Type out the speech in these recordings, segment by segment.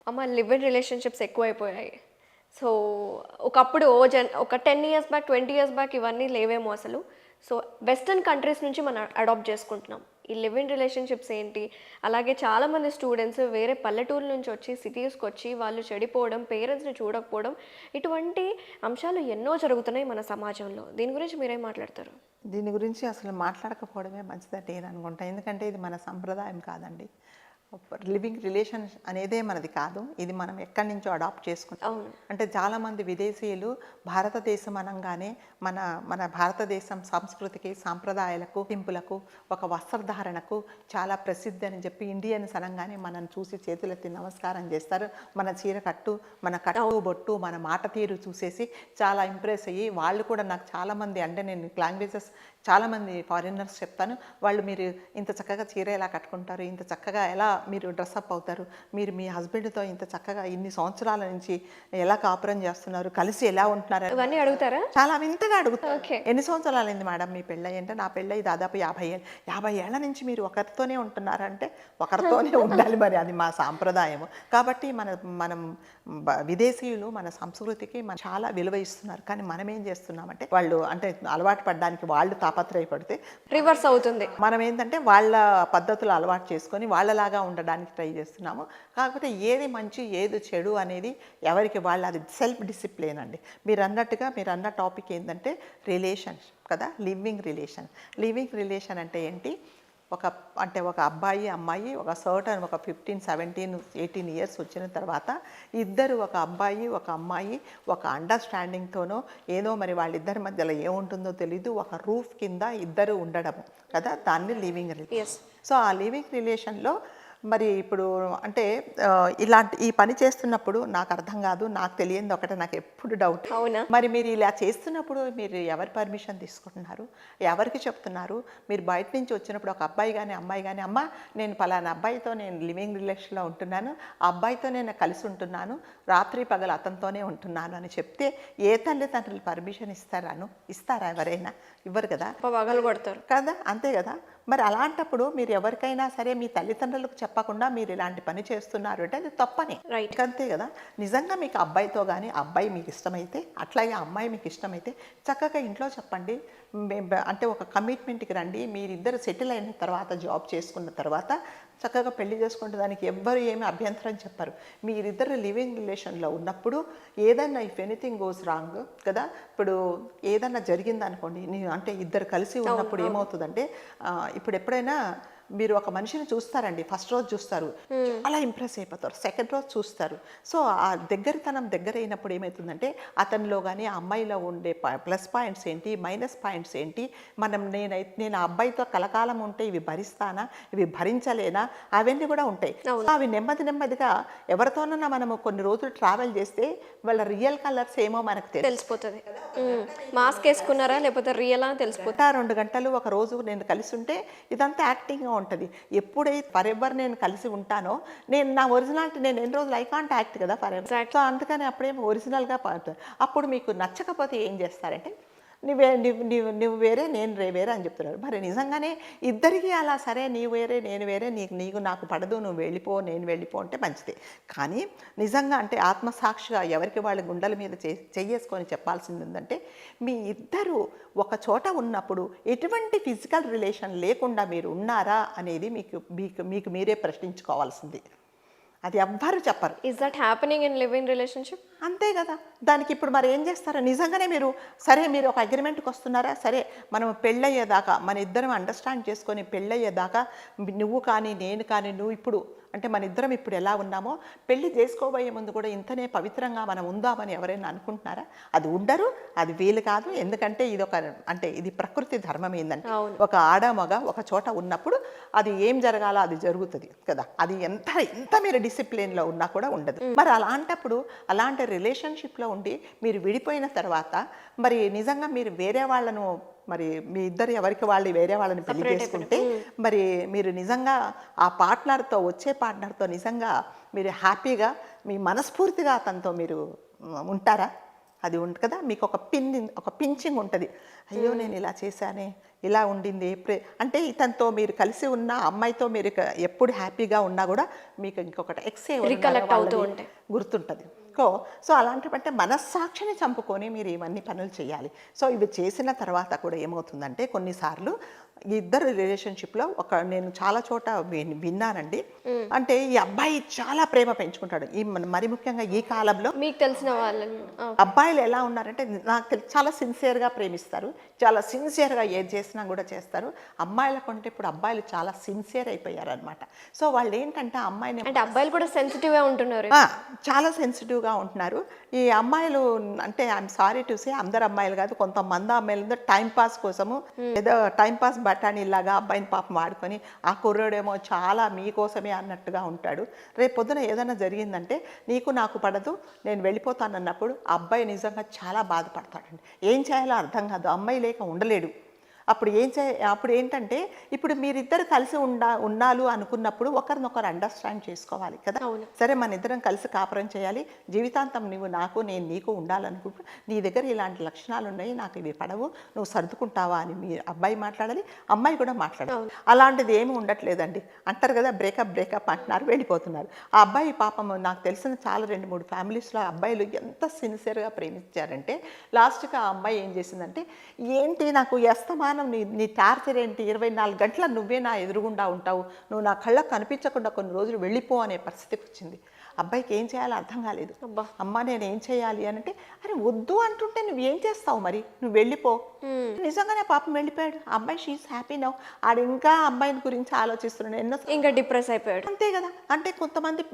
అమ్మ live in relationships ఎక్కువైపోయాయి. So, ఒకప్పుడు ఒక 10 ఇయర్స్ బ్యాక్, 20 ఇయర్స్ బ్యాక్ ఇవన్నీ లేవేమో అసలు. సో, వెస్టర్న్ కంట్రీస్ నుంచి మనం అడాప్ట్ చేసుకుంటున్నాం. ఈ లివ్ ఇన్ రిలేషన్‌షిప్స్ ఏంటి? అలాగే చాలామంది స్టూడెంట్స్ వేరే పల్లెటూరు నుంచి వచ్చి సిటీస్‌కొచ్చి వాళ్ళు చెడిపోవడం, పేరెంట్స్‌ని చూడకపోవడం, ఇటువంటి అంశాలు ఎన్నో జరుగుతున్నాయి మన సమాజంలో. దీని గురించి మీరేం మాట్లాడతారు? దీని గురించి అసలు మాట్లాడకపోవడమే మంచిదని నేను అనుకుంటా. ఎందుకంటే ఇది మన సంప్రదాయం కాదండి. లివింగ్ రిలేషన్ అనేదే మనది కాదు. ఇది మనం ఎక్కడి నుంచో అడాప్ట్ చేసుకున్నాం. అవును. అంటే చాలామంది విదేశీయులు భారతదేశం అనంగానే మన మన భారతదేశం సంస్కృతికి, సాంప్రదాయాలకు, టింపులకు, ఒక వస్త్రధారణకు చాలా ప్రసిద్ధి అని చెప్పి ఇండియన్స్ అనంగానే మనల్ని చూసి చేతులెత్తి నమస్కారం చేస్తారు. మన చీర కట్టు, మన కట్టు బొట్టు, మన మాట తీరు చూసేసి చాలా ఇంప్రెస్ అయ్యి వాళ్ళు కూడా నాకు చాలామంది అంటే నేను లాంగ్వేజెస్ చాలామంది ఫారినర్స్ చెప్తాను. వాళ్ళు మీరు ఇంత చక్కగా చీర ఎలా కట్టుకుంటారు, ఇంత చక్కగా ఎలా మీరు డ్రెస్అప్ అవుతారు, మీరు మీ హస్బెండ్తో ఇంత చక్కగా ఇన్ని సంవత్సరాల నుంచి ఎలా కాపురం చేస్తున్నారు, కలిసి ఎలా ఉంటున్నారు ఇవన్నీ అడుగుతారా? చాలా వింతగా అడుగుతారు. ఓకే. ఎన్ని సంవత్సరాలైంది మేడం మీ పెళ్ళి అంటే, నా పెళ్ళి దాదాపు 50 ఏళ్ళు. 50 ఏళ్ల నుంచి మీరు ఒకరితోనే ఉంటున్నారంటే ఒకరితోనే ఉండాలి, మరి అది మా సాంప్రదాయము. కాబట్టి మనం విదేశీయులు మన సంస్కృతికి చాలా విలువ ఇస్తున్నారు. కానీ మనం ఏం చేస్తున్నామంటే వాళ్ళు అంటే అలవాటు పడడానికి వాళ్ళు తాపత్రయపడితే రివర్స్ అవుతుంది. మనం ఏంటంటే వాళ్ళ పద్ధతులు అలవాటు చేసుకొని వాళ్ళలాగా ఉండడానికి ట్రై చేస్తున్నాము. కాకపోతే ఏది మంచి ఏది చెడు అనేది ఎవరికి వాళ్ళు, అది సెల్ఫ్ డిసిప్లిన్ అండి. మీరు అన్న టాపిక్ ఏంటంటే రిలేషన్షిప్ కదా, లివింగ్ రిలేషన్ అంటే ఏంటి, ఒక అబ్బాయి అమ్మాయి ఒక సర్టన్ ఒక 15, 17, 18 ఇయర్స్ వచ్చిన తర్వాత ఇద్దరు, ఒక అబ్బాయి ఒక అమ్మాయి ఒక అండర్స్టాండింగ్తోనో ఏదో మరి వాళ్ళిద్దరి మధ్యలో ఏముంటుందో తెలీదు, ఒక రూఫ్ కింద ఇద్దరు ఉండడం కదా, దాన్ని లివింగ్ రిలేషన్. సో ఆ లివింగ్ రిలేషన్లో మరి ఇప్పుడు అంటే ఈ పని చేస్తున్నప్పుడు నాకు అర్థం కాదు, నాకు తెలియదు ఒకటే, నాకు ఎప్పుడు డౌట్. అవునా? మరి మీరు ఇలా చేస్తున్నప్పుడు మీరు ఎవరి పర్మిషన్ తీసుకుంటున్నారు, ఎవరికి చెప్తున్నారు? మీరు బయట నుంచి వచ్చినప్పుడు ఒక అబ్బాయి కానీ అమ్మాయి కానీ, అమ్మ నేను పలానా అబ్బాయితో నేను లివింగ్ రిలేషన్లో ఉంటున్నాను, ఆ అబ్బాయితో నేను కలిసి ఉంటున్నాను, రాత్రి పగలు అతనితోనే ఉంటున్నాను అని చెప్తే ఏ తల్లిదండ్రులు పర్మిషన్ ఇస్తారా? ఎవరైనా ఇవ్వరు కదా, పగలు కొడతారు కదా, అంతే కదా. మరి అలాంటప్పుడు మీరు ఎవరికైనా సరే మీ తల్లిదండ్రులకు చెప్పకుండా మీరు ఇలాంటి పని చేస్తున్నారు అంటే అది తప్పని, రైట్. అంతే కదా. నిజంగా మీకు అబ్బాయితో కానీ అబ్బాయి మీకు ఇష్టమైతే, అట్లాగే అమ్మాయి మీకు ఇష్టమైతే చక్కగా ఇంట్లో చెప్పండి. అంటే ఒక కమిట్మెంట్కి రండి. మీరిద్దరు సెటిల్ అయిన తర్వాత, జాబ్ చేసుకున్న తర్వాత చక్కగా పెళ్లి చేసుకుంటే దానికి ఎవ్వరు ఏమి అభ్యంతరం చెప్పరు. మీరిద్దరు లివింగ్ రిలేషన్లో ఉన్నప్పుడు ఏదన్నా ఇఫ్ ఎనీథింగ్ గోస్ రాంగ్ కదా, ఇప్పుడు ఏదన్నా జరిగిందనుకోండి, అంటే ఇద్దరు కలిసి ఉన్నప్పుడు ఏమవుతుందంటే ఇప్పుడు ఎప్పుడైనా మీరు ఒక మనిషిని చూస్తారండి, ఫస్ట్ రోజు చూస్తారు, చాలా ఇంప్రెస్ అయిపోతారు, సెకండ్ రోజు చూస్తారు. సో ఆ దగ్గర అయినప్పుడు ఏమవుతుందంటే అతనిలో కానీ ఆ అమ్మాయిలో ఉండే ప్లస్ పాయింట్స్ ఏంటి, మైనస్ పాయింట్స్ ఏంటి, నేను ఆ అబ్బాయితో కలకాలం ఉంటే ఇవి భరిస్తానా, ఇవి భరించలేనా, అవన్నీ కూడా ఉంటాయి. అవి నెమ్మదిగా ఎవరితోనన్నా మనము కొన్ని రోజులు ట్రావెల్ చేస్తే వాళ్ళ రియల్ కలర్స్ ఏమో మనకు తెలిసిపోతుంది. మాస్క్ వేసుకున్నారా లేకపోతే రియలా తెలిసిపోతుంది. 2 గంటలు ఒక రోజు నేను కలిసి ఉంటే ఇదంతా యాక్టింగ్గా ఉంటుంది. ఎప్పుడైతే ఫరెవర్ నేను కలిసి ఉంటానో నేను నా ఒరిజినాలిటీ, నేను ఎన్ని రోజులు ఐ కాంట్ యాక్ట్ కదా ఫరెవర్. సో అందుకని అప్పుడేమో ఒరిజినల్గా అప్పుడు మీకు నచ్చకపోతే ఏం చేస్తారంటే నువ్వు వేరే నేను వేరే అని చెప్తున్నారు. మరి నిజంగానే ఇద్దరికీ అలా సరే నీవు వేరే నేను వేరే, నీకు నాకు పడదు, నువ్వు వెళ్ళిపో నేను వెళ్ళిపో అంటే మంచిదే. కానీ నిజంగా అంటే ఆత్మసాక్షిగా ఎవరికి వాళ్ళ గుండెల మీద చెయ్యేసుకొని చెప్పాల్సింది ఏంటంటే, మీ ఇద్దరు ఒక చోట ఉన్నప్పుడు ఎటువంటి ఫిజికల్ రిలేషన్ లేకుండా మీరు ఉన్నారా అనేది మీకు మీరే ప్రశ్నించుకోవాల్సింది. అది ఎవ్వరు చెప్పరు. Is that happening in living relationship? అంతే కదా. దానికి ఇప్పుడు మరి ఏం చేస్తారో నిజంగానే మీరు ఒక అగ్రిమెంట్కి వస్తున్నారా, సరే మనం పెళ్ళయ్యేదాకా మన ఇద్దరం అండర్స్టాండ్ చేసుకొని పెళ్ళయ్యేదాకా నువ్వు కానీ నేను కానీ నువ్వు ఇప్పుడు అంటే మన ఇద్దరం ఇప్పుడు ఎలా ఉన్నామో పెళ్లి చేసుకోబోయే ముందు కూడా ఇంతనే పవిత్రంగా మనం ఉందామని ఎవరైనా అనుకుంటున్నారా? అది ఉండరు, అది వీలు కాదు. ఎందుకంటే ఇది ప్రకృతి ధర్మం ఏంటంటే ఒక ఆడ మగ ఒక చోట ఉన్నప్పుడు అది ఏం జరగాలో అది జరుగుతుంది కదా. అది ఎంత మీరు డిసిప్లిన్లో ఉన్నా కూడా ఉండదు. మరి అలాంటి రిలేషన్షిప్లో ఉండి మీరు విడిపోయిన తర్వాత మరి నిజంగా మీరు వేరే వాళ్ళను మరి మీ ఇద్దరు ఎవరికి వాళ్ళు వేరే వాళ్ళని పెళ్లి చేసుకుంటే మరి మీరు నిజంగా ఆ వచ్చే పార్ట్నర్తో నిజంగా మీరు హ్యాపీగా మీ మనస్ఫూర్తిగా అతనితో మీరు ఉంటారా? అది ఉంటుంది కదా, మీకు ఒక పించింగ్ ఉంటుంది. అయ్యో నేను ఇలా చేశానే, ఇలా ఉండింది అంటే ఇతనితో మీరు కలిసి ఉన్న అమ్మాయితో మీరు ఎప్పుడు హ్యాపీగా ఉన్నా కూడా మీకు ఇంకొకటి Recollect అవుతూ ఉంటాయి. గుర్తుంటుంది. సో అలాంటివంటే మనస్సాక్షిని చంపుకొని మీరు ఇవన్నీ పనులు చేయాలి. సో ఇవి చేసిన తర్వాత కూడా ఏమవుతుందంటే కొన్నిసార్లు ఈ ఇద్దరు రిలేషన్షిప్లో నేను చాలా చోట విన్నానండి. అంటే ఈ అబ్బాయి చాలా ప్రేమ పెంచుకుంటాడు. మరి ముఖ్యంగా ఈ కాలంలో మీకు తెలిసిన వాళ్ళని అబ్బాయిలు ఎలా ఉన్నారంటే నాకు చాలా సిన్సియర్గా ప్రేమిస్తారు, చాలా సిన్సియర్గా ఏది చేసినా కూడా చేస్తారు. అమ్మాయిల కంటే ఇప్పుడు అబ్బాయిలు చాలా సిన్సియర్ అయిపోయారు అనమాట. సో వాళ్ళు ఏంటంటే అమ్మాయిని అంటే అబ్బాయిలు కూడా సెన్సిటివ్గా ఉంటున్నారు. చాలా సెన్సిటివ్గా ఉంటున్నారు. ఈ అమ్మాయిలు అంటే ఐఎమ్ సారీ టు సే అందరు అమ్మాయిలు కాదు, కొంతమంది అమ్మాయిలు టైంపాస్ కోసము ఏదో టైంపాస్ బఠానీలాగా అబ్బాయిని పాపం వాడుకొని ఆ కుర్రోడేమో చాలా మీకోసమే అన్నట్టుగా ఉంటాడు. రేపు పొద్దున ఏదైనా జరిగిందంటే నీకు నాకు పడదు నేను వెళ్ళిపోతానన్నప్పుడు ఆ అబ్బాయి నిజంగా చాలా బాధపడతాడండి. ఏం చేయాలో అర్థం కాదు, అమ్మాయి లేక ఉండలేడు. అప్పుడు ఏంటంటే ఇప్పుడు మీరిద్దరు కలిసి ఉండాలి అనుకున్నప్పుడు ఒకరినొకరు అండర్స్టాండ్ చేసుకోవాలి కదా. సరే మన ఇద్దరం కలిసి కాపురం చేయాలి, జీవితాంతం నువ్వు నాకు నేను నీకు ఉండాలనుకుంటూ నీ దగ్గర ఇలాంటి లక్షణాలు ఉన్నాయి, నాకు ఇవి పడవు, నువ్వు సర్దుకుంటావా అని మీ అబ్బాయి మాట్లాడాలి, అమ్మాయి కూడా మాట్లాడాలి. అలాంటిది ఏమి ఉండట్లేదండి. అంటారు కదా బ్రేకప్ అంటున్నారు, వెళ్ళిపోతున్నారు. ఆ అబ్బాయి పాపం నాకు తెలిసిన చాలా 2-3 ఫ్యామిలీస్లో అబ్బాయిలు ఎంత సిన్సియర్గా ప్రేమించారంటే లాస్ట్కి ఆ అమ్మాయి ఏం చేసిందంటే ఏంటి నాకు ఎస్తమానం నీ టార్చర్ ఏంటి, 24 గంటల నువ్వే నా ఎదురుగుండా ఉంటావు, నువ్వు నా కళ్ళకు కనిపించకుండా కొన్ని రోజులు వెళ్ళిపో అనే పరిస్థితికి వచ్చింది. అబ్బాయికి ఏం చేయాలో అర్థం కాలేదు. అమ్మ నేను ఏం చేయాలి అని అంటే అరే వద్దు అంటుంటే నువ్వేం చేస్తావు, మరి నువ్వు వెళ్ళిపో. నిజంగానే పాపం వెళ్ళిపోయాడు. అమ్మాయి షీఈస్ హ్యాపీ నౌ. ఆడు ఇంకా అమ్మాయిని గురించి ఆలోచిస్తున్నాడు, ఇంకా డిప్రెస్ అయిపోయాడు. అంతే కదా. అంటే కొంతమంది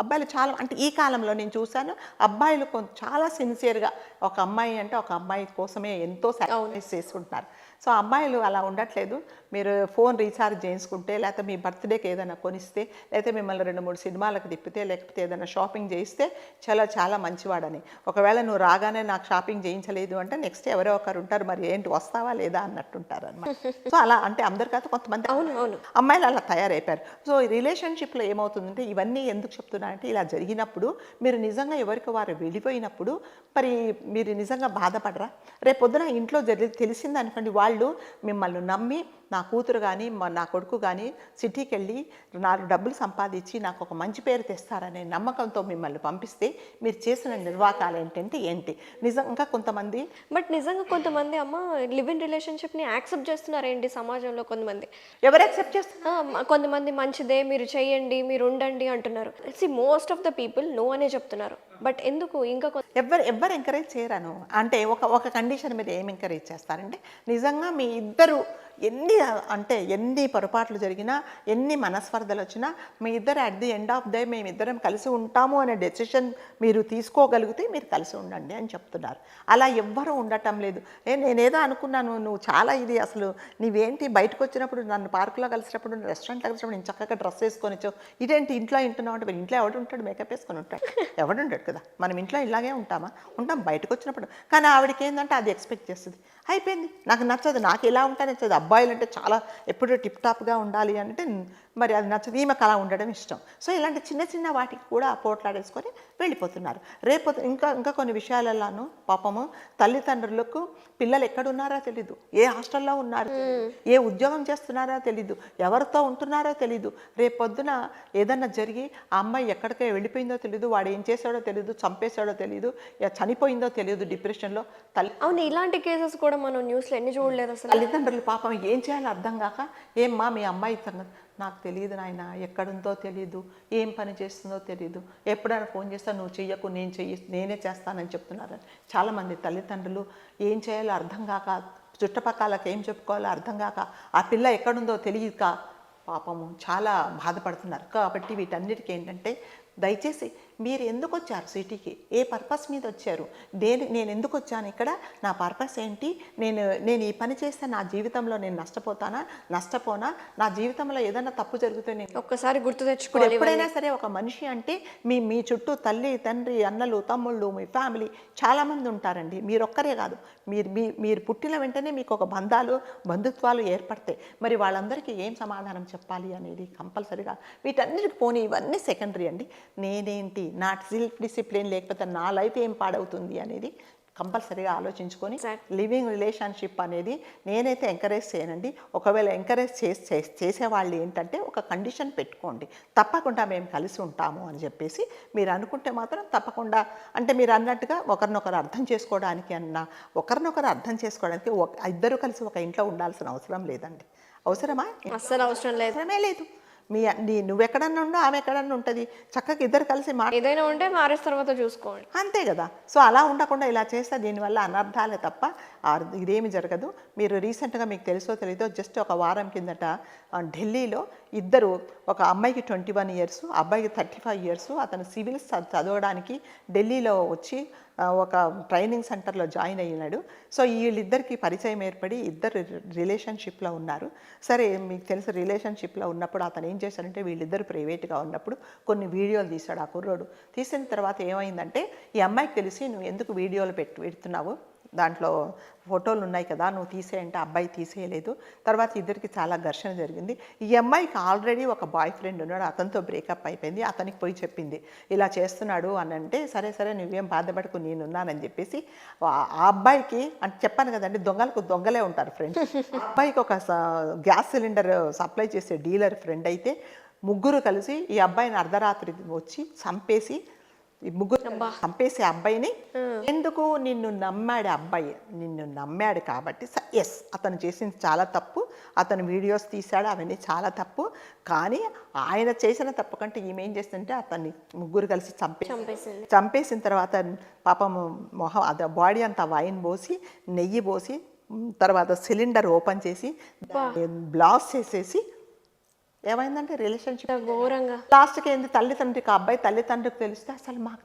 అబ్బాయిలు చాలా అంటే ఈ కాలంలో నేను చూశాను అబ్బాయిలు చాలా సిన్సియర్గా ఒక అమ్మాయి అంటే ఒక అమ్మాయి కోసమే ఎంతో సాక్రిఫైస్ చేసుకుంటున్నారు. సో అమ్మాయిలు అలా ఉండట్లేదు. మీరు ఫోన్ రీఛార్జ్ చేసుకుంటే, లేకపోతే మీ బర్త్డేకి ఏదైనా కొనిస్తే, లేకపోతే మిమ్మల్ని 2-3 సినిమాలకు తిప్పితే, లేకపోతే ఏదైనా షాపింగ్ చేయిస్తే చాలా మంచివాడని. ఒకవేళ నువ్వు రాగానే నాకు షాపింగ్ చేయించలేదు అంటే నెక్స్ట్ ఎవరో ఒకరు ఉంటారు, మరి ఏంటి వస్తావా లేదా అన్నట్టుంటారు అనమాట. సో అలా అంటే అందరు కాదు, కొంతమంది అమ్మాయిలు అలా తయారైపోయారు. సో ఈ రిలేషన్షిప్లో ఏమవుతుందంటే ఇవన్నీ ఎందుకు చెప్తున్నానంటే ఇలా జరిగినప్పుడు మీరు నిజంగా ఎవరికి వారు వెళ్ళిపోయినప్పుడు మరి మీరు నిజంగా బాధపడరా? రేపొద్దున ఇంట్లో తెలిసింది అనుకోండి, వాళ్ళు మిమ్మల్ని నమ్మి నా కూతురు కానీ నా కొడుకు కానీ సిటీకి వెళ్ళి 4 డబ్బులు సంపాదించి నాకు ఒక మంచి పేరు తెస్తారనే నమ్మకంతో మిమ్మల్ని పంపిస్తే మీరు చేసిన నిర్వాకాలు ఏంటి నిజంగా కొంతమంది అమ్మ లివ్ ఇన్ రిలేషన్షిప్ని యాక్సెప్ట్ చేస్తున్నారేంటి సమాజంలో? కొంతమంది ఎవరు యాక్సెప్ట్ చేస్తున్నారు? కొంతమంది మంచిదే మీరు చేయండి మీరు ఉండండి అంటున్నారు. Most of the people no అనే చెప్తున్నారు. బట్ ఎందుకు ఇంకా ఎవరు ఎంకరేజ్ చేయరాను అంటే ఒక కండిషన్ మీద ఏం ఎంకరేజ్ చేస్తారంటే నిజంగా మీ ఇద్దరు ఎన్ని పొరపాట్లు జరిగినా, ఎన్ని మనస్పర్ధలు వచ్చినా మీ ఇద్దరు at the end of day మేమిద్దరం కలిసి ఉంటాము అనే డెసిషన్ మీరు తీసుకోగలిగితే మీరు కలిసి ఉండండి అని చెప్తున్నారు. అలా ఎవ్వరూ ఉండటం లేదు. నేనేదో అనుకున్నాను, నువ్వు చాలా ఇది అసలు నీవేంటి బయటకు వచ్చినప్పుడు నన్ను పార్కులో కలిసినప్పుడు రెస్టారెంట్లో కలిసినప్పుడు నేను చక్కగా డ్రెస్ వేసుకొని వచ్చావు, ఇదేంటి ఇంట్లో ఉంటున్నావు అంటే ఇంట్లో ఎవడుంటాడు, మేకప్ వేసుకొని ఉంటాడు, ఎవడుంటాడు కదా. మనం ఇంట్లో ఇలాగే ఉంటాం బయటకు వచ్చినప్పుడు. కానీ ఆవిడకి ఏంటంటే అది ఎక్స్పెక్ట్ చేస్తుంది. అయిపోయింది, నాకు నచ్చదు, నాకు ఇలా ఉంటే నచ్చదు. అబ్బాయిలు అంటే చాలా ఎప్పుడూ టిప్ టాప్గా ఉండాలి అంటే మరి అది నచ్చదు, ఈమెకు అలా ఉండడం ఇష్టం. సో ఇలాంటి చిన్న వాటికి కూడా పోట్లాడేసుకొని వెళ్ళిపోతున్నారు. రేపు ఇంకా కొన్ని విషయాలలోనూ పాపము తల్లిదండ్రులకు పిల్లలు ఎక్కడున్నారో తెలీదు, ఏ హాస్టల్లో ఉన్నారు, ఏ ఉద్యోగం చేస్తున్నారో తెలీదు, ఎవరితో ఉంటున్నారో తెలీదు. రేపొద్దున ఏదన్నా జరిగి ఆ అమ్మాయి ఎక్కడికే వెళ్ళిపోయిందో తెలీదు, వాడు ఏం చేశాడో తెలీదు, చంపేశాడో తెలీదు, చనిపోయిందో తెలియదు డిప్రెషన్లో. అవును, ఇలాంటి కేసెస్ కూడా మనం న్యూస్లో ఎన్ని చూడలేదు అసలు. తల్లిదండ్రులు పాపం ఏం చేయాలో అర్థం కాక, ఏమ్మా మీ అమ్మాయి సంగతి నాకు తెలియదు నాయన, ఎక్కడుందో తెలీదు, ఏం పని చేస్తుందో తెలీదు, ఎప్పుడైనా ఫోన్ చేస్తా నువ్వు చెయ్యకు నేనే చేస్తానని చెప్తున్నారు. చాలామంది తల్లిదండ్రులు ఏం చేయాలో అర్థం కాక, చుట్టుపక్కలకి ఏం చెప్పుకోవాలో అర్థం కాక, ఆ పిల్ల ఎక్కడుందో తెలియక పాపము చాలా బాధపడుతున్నారు. కాబట్టి వీటన్నిటికీ ఏంటంటే దయచేసి మీరు ఎందుకు వచ్చారు సిటీకి, ఏ పర్పస్ మీద వచ్చారు, నేను ఎందుకు వచ్చాను ఇక్కడ, నా పర్పస్ ఏంటి, నేను ఈ పని చేస్తే నా జీవితంలో నేను నష్టపోనా, నా జీవితంలో ఏదైనా తప్పు జరిగితే నేను ఒక్కసారి గుర్తు తెచ్చుకోవాలి. ఎప్పుడైనా సరే ఒక మనిషి అంటే మీ చుట్టూ తల్లి తండ్రి అన్నలు తమ్ముళ్ళు మీ ఫ్యామిలీ చాలామంది ఉంటారండి. మీరొక్కరే కాదు, మీరు పుట్టిన వెంటనే మీకు ఒక బంధుత్వాలు ఏర్పడతాయి. మరి వాళ్ళందరికీ ఏం సమాధానం చెప్పాలి అనేది కంపల్సరీగా వీటన్నిటికి పోనీ ఇవన్నీ సెకండరీ అండి. నేనేంటి, నా సెల్ఫ్ డిసిప్లిన్ లేకపోతే నా లైఫ్ ఏం పాడవుతుంది అనేది కంపల్సరీగా ఆలోచించుకొని లివింగ్ రిలేషన్షిప్ అనేది నేనైతే ఎంకరేజ్ చేయనండి. ఒకవేళ ఎంకరేజ్ చేసేవాళ్ళు ఏంటంటే ఒక కండిషన్ పెట్టుకోండి, తప్పకుండా మేము కలిసి ఉంటాము అని చెప్పేసి మీరు అనుకుంటే మాత్రం తప్పకుండా, అంటే మీరు అన్నట్టుగా ఒకరినొకరు అర్థం చేసుకోవడానికి ఒకరినొకరు అర్థం చేసుకోవడానికి ఇద్దరు కలిసి ఒక ఇంట్లో ఉండాల్సిన అవసరం లేదండి. అవసరమా? అస్సలు అవసరం లేదు. అవసరమే లేదు. నువ్వెక్కడన్నా ఉండు, ఆమె ఎక్కడన్నా ఉంటుంది, చక్కగా ఇద్దరు కలిసి ఏదైనా ఉంటే మ్యారేజ్ తర్వాత చూసుకోండి. అంతే కదా. సో అలా ఉండకుండా ఇలా చేస్తే దీనివల్ల అనర్థాలే తప్ప ఇదేమి జరగదు. మీరు రీసెంట్గా మీకు తెలుసో తెలీదో జస్ట్ ఒక వారం కిందట ఢిల్లీలో ఇద్దరు, ఒక అమ్మాయికి 21 ఇయర్స్, అబ్బాయికి 35 ఇయర్స్, అతను సివిల్స్ చదవడానికి ఢిల్లీలో వచ్చి ఒక ట్రైనింగ్ సెంటర్లో జాయిన్ అయ్యినాడు. సో వీళ్ళిద్దరికి పరిచయం ఏర్పడి ఇద్దరు రిలేషన్షిప్లో ఉన్నారు. సరే మీకు తెలుసు, రిలేషన్షిప్లో ఉన్నప్పుడు అతను ఏం చేశాడంటే వీళ్ళిద్దరు ప్రైవేట్గా ఉన్నప్పుడు కొన్ని వీడియోలు తీశాడు ఆ కుర్రోడు. తీసిన తర్వాత ఏమైందంటే ఈ అమ్మాయికి తెలిసి నువ్వు ఎందుకు వీడియోలు పెడుతున్నావు, దాంట్లో ఫోటోలు ఉన్నాయి కదా, నువ్వు తీసేయంటే అబ్బాయి తీసేయలేదు. తర్వాత ఇద్దరికి చాలా ఘర్షణ జరిగింది. ఈ అమ్మాయికి ఆల్రెడీ ఒక బాయ్ ఫ్రెండ్ ఉన్నాడు, అతనితో బ్రేకప్ అయిపోయింది. అతనికి పోయి చెప్పింది ఇలా చేస్తున్నాడు అని అంటే, సరే సరే నువ్వేం బాధపడకు నేనున్నానని చెప్పేసి ఆ అబ్బాయికి, అంటే చెప్పాను కదండి దొంగలకు దొంగలే ఉంటారు ఫ్రెండ్స్. అబ్బాయికి ఒక గ్యాస్ సిలిండర్ సప్లై చేసే డీలర్ ఫ్రెండ్ అయితే ముగ్గురు కలిసి ఈ అబ్బాయిని అర్ధరాత్రి వచ్చి చంపేసి, చంపేసి అబ్బాయిని, ఎందుకు నిన్ను నమ్మాడు అబ్బాయి, నిన్ను నమ్మాడు కాబట్టి ఎస్ అతను చేసింది చాలా తప్పు, అతను వీడియోస్ తీశాడు అవన్నీ చాలా తప్పు. కానీ ఆయన చేసిన తప్పు కంటే ఈమె ఏం చేస్తుంటే అతన్ని ముగ్గురు కలిసి చంపేసిన తర్వాత పాపం మొహం అదే బాడీ అంతా వైన్ పోసి నెయ్యి పోసి తర్వాత సిలిండర్ ఓపెన్ చేసి బ్లాస్ట్ చేసేసి ఏమైందంటే రిలేషన్షిప్ ఘోరంగా లాస్ట్కి ఏంది, తల్లిదండ్రికి అబ్బాయి తల్లిదండ్రికి తెలిస్తే అసలు మాకు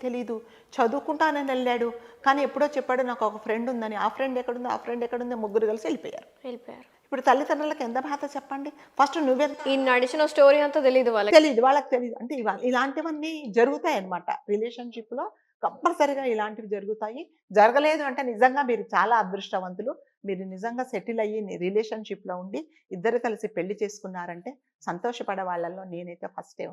తెలీదు, చదువుకుంటానని వెళ్ళాడు కానీ ఎప్పుడో చెప్పాడు నాకు ఒక ఫ్రెండ్ ఉందని, ఆ ఫ్రెండ్ ఎక్కడుంది ముగ్గురు కలిసి వెళ్ళిపోయారు. ఇప్పుడు తల్లిదండ్రులకు ఎంత బాధ చెప్పండి. ఫస్ట్ నువ్వే ఈ నడిచిన స్టోరీ అంతా తెలియదు వాళ్ళకి తెలియదు. అంటే ఇలాంటివన్నీ జరుగుతాయి అన్నమాట రిలేషన్షిప్లో. కంపల్సరీగా ఇలాంటివి జరుగుతాయి. జరగలేదు అంటే నిజంగా మీరు చాలా అదృష్టవంతులు. మీరు నిజంగా సెటిల్ అయ్యి రిలేషన్షిప్లో ఉండి ఇద్దరు కలిసి పెళ్లి చేసుకున్నారంటే సంతోషపడే వాళ్ళల్లో నేనైతే ఫస్టే.